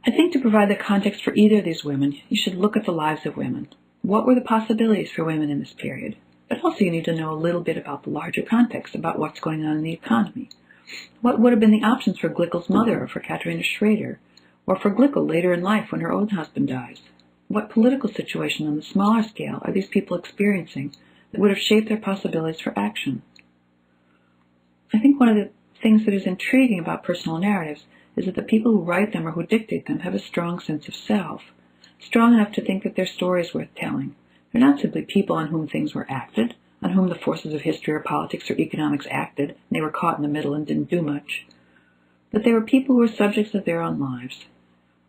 I think to provide the context for either of these women, you should look at the lives of women. What were the possibilities for women in this period? But also you need to know a little bit about the larger context, about what's going on in the economy. What would have been the options for Glickel's mother or for Katharina Schrader, or for Glickel later in life when her own husband dies? What political situation on the smaller scale are these people experiencing that would have shaped their possibilities for action? I think one of the things that is intriguing about personal narratives is that the people who write them or who dictate them have a strong sense of self, strong enough to think that their story is worth telling. They're not simply people on whom things were acted, on whom the forces of history or politics or economics acted, and they were caught in the middle and didn't do much. But they were people who were subjects of their own lives,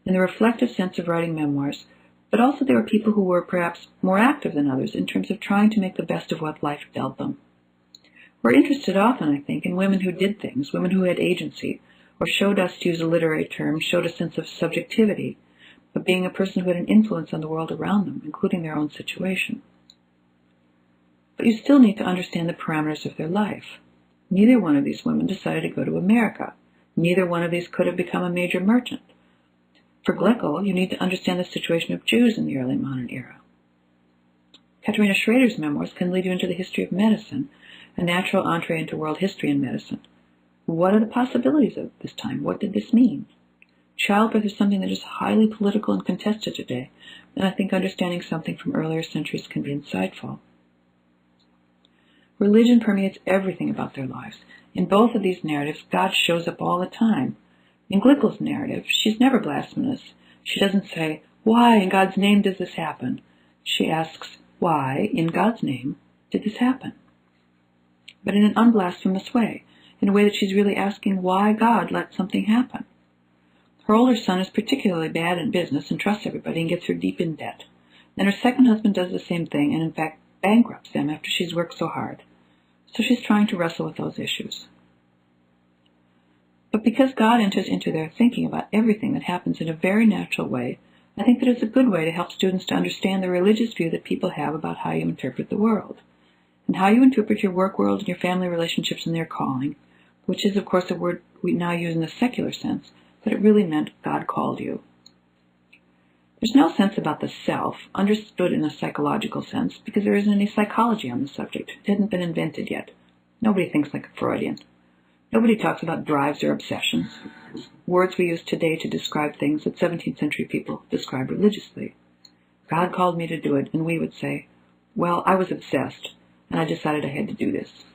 in the reflective sense of writing memoirs, but also they were people who were perhaps more active than others in terms of trying to make the best of what life dealt them. We're interested often, I think, in women who did things, women who had agency, or showed us, to use a literary term, showed a sense of subjectivity, of being a person who had an influence on the world around them, including their own situation. But you still need to understand the parameters of their life. Neither one of these women decided to go to America. Neither one of these could have become a major merchant. For Glickel, you need to understand the situation of Jews in the early modern era. Katharina Schrader's memoirs can lead you into the history of medicine, a natural entree into world history and medicine. What are the possibilities of this time? What did this mean? Childbirth is something that is highly political and contested today, and I think understanding something from earlier centuries can be insightful. Religion permeates everything about their lives. In both of these narratives, God shows up all the time. In Glickel's narrative, she's never blasphemous. She doesn't say, "Why, in God's name, does this happen?" She asks, "Why, in God's name, did this happen?" But in an unblasphemous way, in a way that she's really asking why God let something happen. Her older son is particularly bad in business and trusts everybody and gets her deep in debt. Then her second husband does the same thing and, in fact, bankrupts them after she's worked so hard. So she's trying to wrestle with those issues. But because God enters into their thinking about everything that happens in a very natural way, I think that it's a good way to help students to understand the religious view that people have about how you interpret the world, and how you interpret your work world and your family relationships and their calling, which is, of course, a word we now use in the secular sense, but it really meant God called you. There's no sense about the self, understood in a psychological sense, because there isn't any psychology on the subject. It hadn't been invented yet. Nobody thinks like a Freudian. Nobody talks about drives or obsessions, words we use today to describe things that 17th century people described religiously. God called me to do it, and we would say, "Well, I was obsessed, and I decided I had to do this."